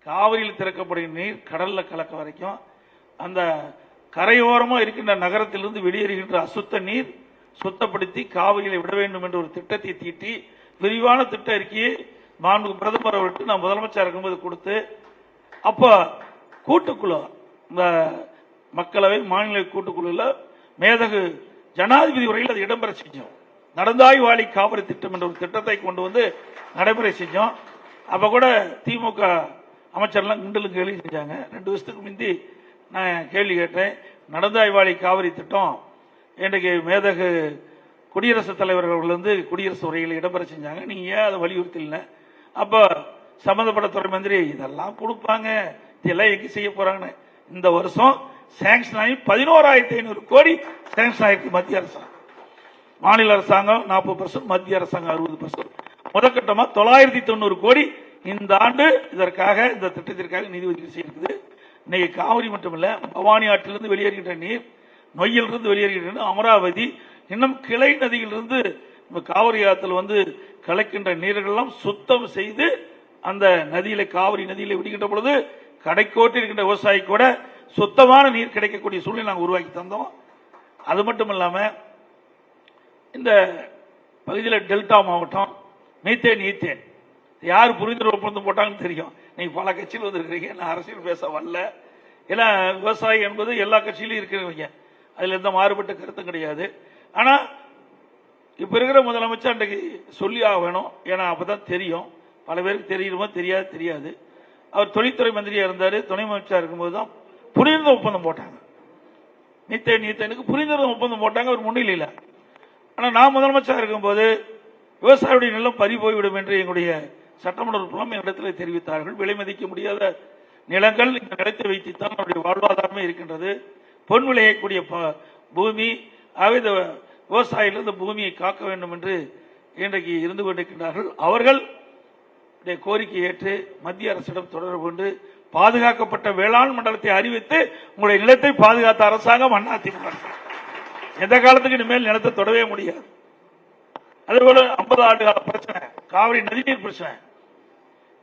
காவிரியில் திறக்கப்படுகிற நீர் கடல்ல கலக்க வரைக்கும் அந்த கரையோரமா இருக்கின்ற நகரத்திலிருந்து வெளியேறுகின்ற அசுத்த நீர் சுத்தப்படுத்தி காவிரியில விட வேண்டும் என்ற ஒரு திட்டத்தை தீட்டி விரிவான திட்ட அறிக்கையை மாண்பு பிரதமர் அவர்களுக்கு நான் முதலமைச்சர் இருக்கும்போது கொடுத்து அப்ப கூட்டுக்குழு இந்த மக்களவை மாநில கூட்டுக்குழுல மேதகு ஜனாதிபதி உரையில் அது இடம்பெற செஞ்சோம். நடந்தாய் வாழி காவிரி திட்டம் என்ற ஒரு திட்டத்தை கொண்டு வந்து நடைமுறை செஞ்சோம். அப்ப கூட திமுக அமைச்சர்லாம் கிண்டலும் கேள்வி செஞ்சாங்க. 2 வருஷத்துக்கு முந்தி நான் கேள்வி கேட்டேன். நடந்தாய் வாழி காவிரி திட்டம் இன்றைக்கு மேதகு குடியரசுத் தலைவர்கள் வந்து குடியரசு உரையில் இடம்பெற செஞ்சாங்க. நீங்க ஏன் அதை வலியுறுத்தல? அப்ப சம்பந்தப்பட்ட துறை மந்திரி இதெல்லாம் கொடுப்பாங்க, இதெல்லாம் எங்க செய்ய போறாங்கன்னு இந்த வருஷம் சாங்ஷன் ஆகி 11,500 கோடி சாங்ஷன் ஆயிருக்கு. மத்திய அரசாங்கம், மாநில அரசாங்கம் 40%, மத்திய அரசாங்கம் 60%. முதற்கட்டமா 990 கோடி இந்த ஆண்டு இதற்காக இந்த திட்டத்திற்காக நிதி ஒதுக்கீடு செய்திருக்குது. இன்னைக்கு காவிரி மட்டுமல்ல, பவானி ஆற்றிலிருந்து வெளியேறுகின்ற நீர், நொய்யிலிருந்து வெளியேறுகின்ற நீர், அமராவதி, இன்னும் கிளை நதியிலிருந்து காவிரி ஆற்றில் வந்து கலக்கின்ற நீர்களெல்லாம் சுத்தம் செய்து அந்த நதியில காவிரி நதியில விடுகின்ற பொழுது கடைக்கோட்டி இருக்கின்ற விவசாயி கூட சுத்தமான நீர் கிடைக்கக்கூடிய சூழ்நிலை நாங்கள் உருவாக்கி தந்தோம். அது மட்டும் இல்லாம இந்த பகுதியில் டெல்டா மாவட்டம் மீத்தேன் ஈத்தேன் யார் புரிந்துணர்வு ஒப்பந்தம் போட்டாங்கன்னு தெரியும். நீங்க பல கட்சியில் வந்திருக்கிறீங்க, நான் அரசியல் பேச வரல. ஏன்னா விவசாயி என்பது எல்லா கட்சியிலும் இருக்கிறவங்க, அதுல எந்த மாறுபட்ட கருத்தும் கிடையாது. ஆனா இப்ப இருக்கிற முதலமைச்சர் அன்றைக்கு சொல்லி ஆக வேணும். ஏன்னா அப்பதான் தெரியும், பல பேருக்கு தெரியுமோ தெரியாது. அவர் தொழில்துறை மந்திரியா இருந்தாரு, துணை அமைச்சர் இருக்கும்போது தான் புரிந்துணர்வு ஒப்பந்தம் போட்டாங்க. மீத்தேன் ஈத்தேனுக்கு புரிந்துணர்வு ஒப்பந்தம் போட்டாங்க அவர் முன்னிலையில். ஆனா நான் முதலமைச்சர் இருக்கும்போது விவசாயியுடைய நிலம் பறி போய்விடும் என்று எங்களுடைய சட்டமன்ற உறுப்பினரும் என்னிடத்தில் தெரிவித்தார்கள். விலை மதிக்க முடியாத நிலங்கள் இந்த நிலத்தை வைத்துத்தான் அவருடைய வாழ்வாதாரமே இருக்கின்றது. பொன் விளையக்கூடிய பூமி, ஆகவே இந்த விவசாயிகள் இந்த பூமியை காக்க வேண்டும் என்று இன்றைக்கு இருந்து கொண்டிருக்கின்றார்கள். அவர்கள் கோரிக்கை ஏற்று மத்திய அரசிடம் தொடர்பு கொண்டு பாதுகாக்கப்பட்ட வேளாண் மண்டலத்தை அறிவித்து உங்களுடைய நிலத்தை பாதுகாத்த அரசாங்கம் அதிமுக. எந்த காலத்துக்கு இனிமேல் நிலத்தை தொடவே முடியாது. அதேபோல 50 ஆண்டு கால பிரச்சனை காவிரி நதிநீர் பிரச்சனை.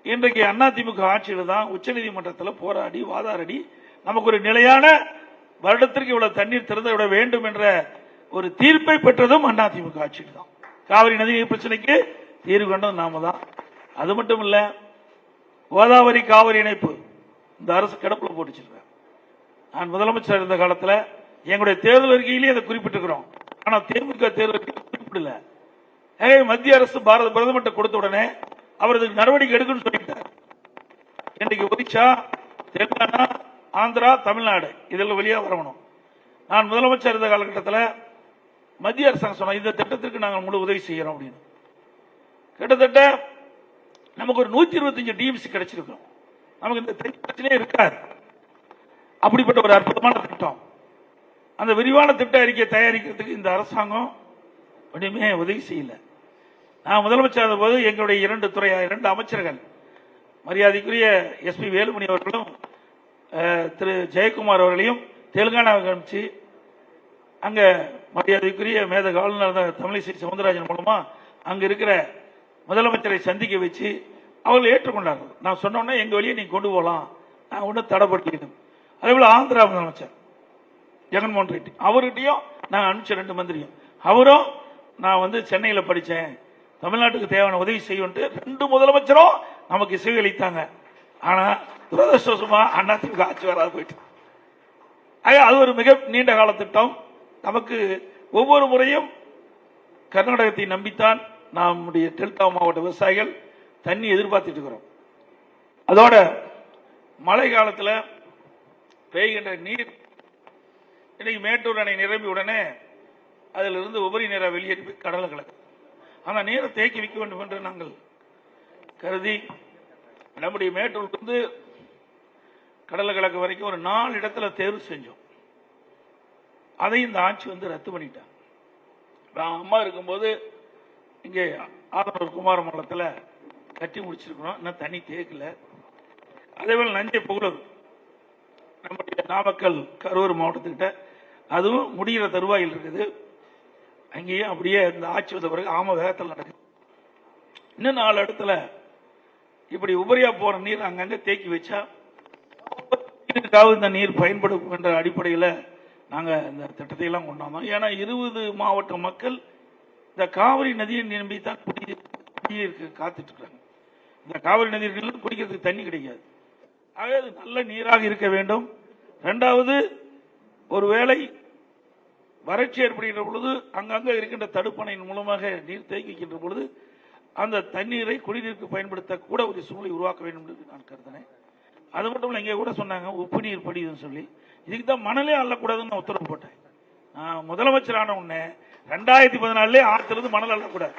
இன்றைக்கு அதிமுக ஆட்சியில் தான் உச்சநீதிமன்றத்தில் போராடி வாதாடி நமக்கு ஒரு நிலையான வருடத்திற்கு இவ்வளவு தண்ணீர் திறந்து விட வேண்டும் என்ற ஒரு தீர்ப்பை பெற்றதும் அதிமுக ஆட்சியில் தான். காவிரி நதிநீர் பிரச்சனைக்கு தீர்வு கண்டது நாம தான். அது மட்டும் இல்ல, கோதாவரி காவிரி இணைப்பு இந்த அரசு கிடப்புல போட்டுச்சிருக்க. நான் முதலமைச்சர் இருந்த காலத்தில் எங்களுடைய தேர்தல் அறிக்கையிலேயே அதை குறிப்பிட்டிருக்கிறோம். ஆனா திமுக தேர்தல் அறிக்கை குறிப்பிடல. மத்திய அரசு பாரத பிரதமர்கிட்ட கொடுத்த உடனே அவர் நடவடிக்கை எடுக்கணும்னு சொல்லிட்டார். இன்றைக்கு ஒடிஷா, தெலுங்கானா, ஆந்திரா, தமிழ்நாடு இதெல்லாம் வெளியே வரணும். நான் முதலமைச்சர் இருந்த காலகட்டத்தில் மத்திய அரசாங்கம் சொன்ன இந்த திட்டத்திற்கு நாங்கள் முழு உதவி செய்யறோம் அப்படின்னு. கிட்டத்தட்ட நமக்கு ஒரு 125 டிஎம்சி கிடைச்சிருக்கும். நமக்கு இந்த பிரச்சனையே இருக்காது. அப்படிப்பட்ட ஒரு அற்புதமான திட்டம். அந்த விரிவான திட்ட அறிக்கையை தயாரிக்கிறதுக்கு இந்த அரசாங்கம் ஒன்றுமே உதவி செய்யல. நான் முதலமைச்சர் இருந்த போது எங்களுடைய 2 அமைச்சர்கள், மரியாதைக்குரிய எஸ்பி வேலுமணி அவர்களும் திரு ஜெயக்குமார் அவர்களையும் தெலுங்கானாவுக்கு அனுப்பிச்சு அங்க மரியாதைக்குரிய மேதகு ஆளுநர் தமிழிசை சவுந்தரராஜன் மூலமா அங்க இருக்கிற முதலமைச்சரை சந்திக்க வச்சு அவர்கள் ஏற்றுக்கொண்டார்கள். நான் சொன்னோன்னே எங்க வழியை நீங்க கொண்டு போகலாம், நான் ஒன்றும் தடைப்படுத்திடும். அதே போல ஆந்திரா முதலமைச்சர் ஜெகன்மோகன் ரெட்டி அவர்கிட்டையும் நான் அனுப்பிச்ச 2 மந்திரியும், அவரும் நான் வந்து சென்னையில் படித்தேன், தமிழ்நாட்டுக்கு தேவையான உதவி செய்யும் 2 முதலமைச்சரும் நமக்கு இசை அளித்தாங்க. ஆனா துரதிருஷ்டவசமா அதிமுக ஆட்சி வராது போயிட்டு. அது ஒரு மிக நீண்ட கால திட்டம். நமக்கு ஒவ்வொரு முறையும் கர்நாடகத்தை நம்பித்தான் நம்முடைய டெல்டா மாவட்ட விவசாயிகள் தண்ணி எதிர்பார்த்துட்டு இருக்கிறோம். அதோட மழை காலத்தில் பெய்கின்ற நீர் இன்னைக்கு மேட்டூர் அணை நிரம்பி உடனே அதிலிருந்து உபரி நீரை வெளியேறி போய் கடலை கலக்கு. அந்த நீரை தேக்கி வைக்க வேண்டும் என்று நாங்கள் கருதி நம்முடைய மேட்டூருக்கு கடலை கலக்கு வரைக்கும் ஒரு 4 இடத்துல தேர்வு செஞ்சோம். அதை இந்த ஆட்சி ரத்து பண்ணிட்டாங்க. நான் அம்மா இருக்கும்போது இங்கே ஆதனூர் குமாரமங்கலத்தில் கட்டி முடிச்சிருக்கணும், இன்னும் தண்ணி தேக்கல. அதேபோல் நஞ்சை புகழூர் நம்முடைய நாமக்கல் கரூர் மாவட்டத்துக்கிட்ட அதுவும் முடிகிற தருவாயில் இருக்குது. அங்கேயும் அப்படியே இந்த ஆட்சி வந்த பிறகு ஆம வேகத்தில் நடக்குது. இன்னும் 4 இடத்துல இப்படி உபரியா போற நீர் அங்கங்க தேக்கி வச்சா இந்த நீர் பயன்படும் என்ற அடிப்படையில் நாங்க இந்த திட்டத்தை எல்லாம் கொண்டாந்தோம். ஏன்னா 20 மாவட்ட மக்கள் இந்த காவிரி நதியை நம்பித்தான் குடியிருக்க காத்துட்டு இருக்காங்க. இந்த காவிரி நதியில் குடிக்கிறதுக்கு தண்ணி கிடைக்காது. ஆகவே அது நல்ல நீராக இருக்க வேண்டும். இரண்டாவது, ஒருவேளை வறட்சி ஏற்படுகின்ற பொழுது அங்கங்க இருக்கின்ற தடுப்பணையின் மூலமாக நீர் தேக்கிக்கின்ற பொழுது அந்த தண்ணீரை குடிநீருக்கு பயன்படுத்த கூட ஒரு சூழ்நிலை உருவாக்க வேண்டும் என்று நான் கருதினேன். அது மட்டும் இல்லை, இங்கே கூட சொன்னாங்க உப்பு நீர் படிதுன்னு சொல்லி. இதுக்கு தான் மணலே அள்ளக்கூடாதுன்னு நான் உத்தரவு போட்டேன். நான் முதலமைச்சரான உடனே 2014 ஆற்றிலிருந்து மணல் அள்ளக்கூடாது,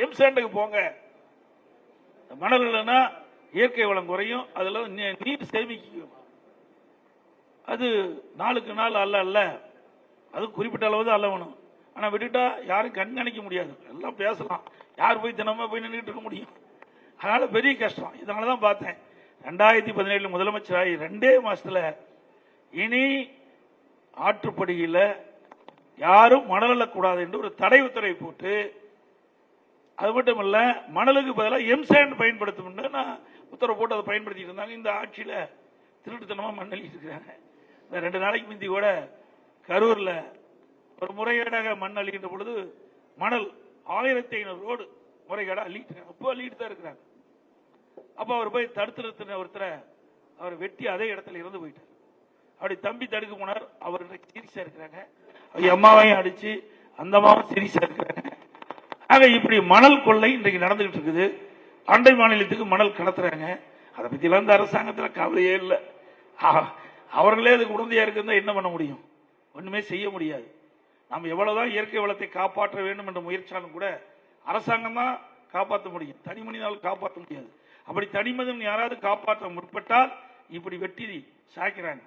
எம்சாண்டுக்கு போங்க. மணல் இல்லைன்னா இயற்கை வளம் குறையும், அதுல நீர் சேமிக்கும். அது நாளுக்கு நாள் அல்ல, அது குறிப்பிட்ட அளவு தான் அல்லவணும். ஆனா விட்டுட்டா யாரும் கண்காணிக்க முடியாது, எல்லாம் பேசலாம், யார் போய் தினமா போய் நின்றுட்டு இருக்க முடியும். அதனால பெரிய கஷ்டம். இதனாலதான் பார்த்தேன் 2017 முதலமைச்சராகி 2 மாசத்துல இனி ஆற்றுப்படுகையில் யாரும் மணல் அள்ளக்கூடாது என்று ஒரு தடை உத்தரவை போட்டு, அது மட்டும் இல்ல மணலுக்கு பதிலாக எம்சாண்ட் பயன்படுத்தும் நான் உத்தரவு போட்டு அதை பயன்படுத்திட்டு இருந்தாங்க. இந்த ஆட்சியில திருட்டுத்தனமா மண் அள்ளிட்டு இருக்காங்க. இந்த 2 நாளைக்கு முந்தி கூட கரூர்ல ஒரு முறைகேடாக மண் அள்ளிக்கின்ற பொழுது மணல் 1500 ரோடு முறைகேடாக அள்ளிட்டு இருக்காங்க. இப்போ அள்ளிட்டு தான் இருக்கிறாங்க. அப்ப அவர் போய் தடுத்து நிறுத்தின ஒருத்தரை அவர் வெட்டி அதே இடத்துல இறந்து போயிட்டார். அப்படி தம்பி தடுக்க போனார். அவர் சீரியஸா இருக்கிறாங்க. அம்மாவையும் அடிச்சு அந்த அம்மாவும் சீரியஸா இருக்கிறாங்க. ஆக இப்படி மணல் கொள்ளை இன்றைக்கு நடந்துகிட்டு இருக்குது. அண்டை மாநிலத்துக்கு மணல் கடத்துறாங்க. அதை பத்தி எல்லாம் இந்த அரசாங்கத்தில் கவலையே இல்லை. அவர்களே அதுக்கு உடந்தையா இருக்குன்னா என்ன பண்ண முடியும்? ஒண்ணுமே செய்ய முடியாது. நாம் எவ்வளவுதான் இயற்கை வளத்தை காப்பாற்ற வேண்டும் என்ற முயற்சியாலும் கூட அரசாங்கம் தான் காப்பாற்ற முடியும், தனி மனிதனால் காப்பாற்ற முடியாது. அப்படி தனிமனிதன் யாராவது காப்பாற்ற முற்பட்டால் இப்படி வெட்டி சாய்க்கிறாங்க.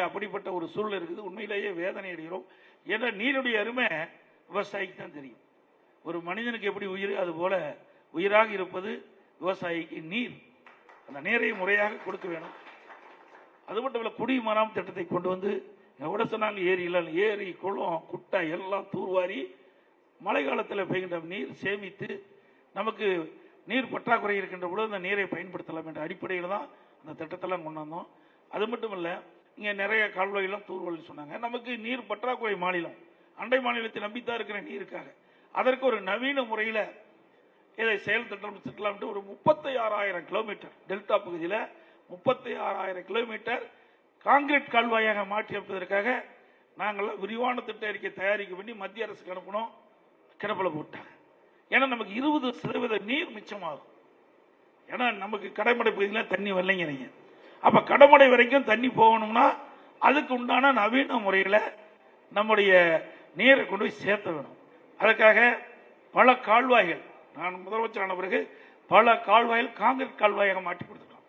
அப்படிப்பட்ட ஒரு சூழ்நிலை இருக்குது. உண்மையிலேயே வேதனை அடைகிறோம். ஏன்னா நீருடைய அருமை விவசாயிக்கு தான் தெரியும். ஒரு மனிதனுக்கு எப்படி உயிர், அது போல உயிராக இருப்பது விவசாயிக்கு நீர். அந்த நீரை முறையாக கொடுக்க வேணும். அது மட்டும் இல்ல, குடிமராமத்து திட்டத்தை கொண்டு வந்து கூட சொன்னாங்க, ஏரி குளம் குட்டை எல்லாம் தூர்வாரி மழை காலத்தில் பெய்கின்ற நீர் சேமித்து நமக்கு நீர் பற்றாக்குறை இருக்கின்ற பொழுது அந்த நீரை பயன்படுத்தலாம் என்ற அடிப்படையில் தான் அந்த திட்டத்தெல்லாம் கொண்டு வந்தோம். அது மட்டும் இல்ல, இங்க நிறைய கால்வாயெல்லாம் தூர்வாரி சொன்னாங்க. நமக்கு நீர் பற்றாக்குறை மாநிலம், அண்டை மாநிலத்தை நம்பித்தான் இருக்கிற நீருக்காக அதற்கு ஒரு நவீன முறையில் இதை செயல் திட்டம் ஒரு 36,000 கிலோமீட்டர் டெல்டா பகுதியில் 36,000 கிலோமீட்டர் கான்கிரீட் கால்வாயாக மாற்றி அமைப்பதற்காக நாங்கள் விரிவான திட்ட அறிக்கை தயாரிக்க வேண்டி மத்திய அரசுக்கு அனுப்பணும். கிடப்பில போட்டாங்க. ஏன்னா நமக்கு 20% நீர் மிச்சமாகும். ஏன்னா நமக்கு கடைமடை பகுதியில் தண்ணி வரலைங்கிறீங்க. அப்ப கடமடை வரைக்கும் தண்ணி போகணும்னா அதுக்கு உண்டான நவீன முறையில் நம்முடைய நீரை கொண்டு போய் சேர்த்த வேணும். அதுக்காக பல கால்வாய்கள், நான் முதலமைச்சரான பிறகு பல கால்வாய்கள் கான்கிரீட் கால்வாயாக மாற்றி கொடுத்துட்டோம்.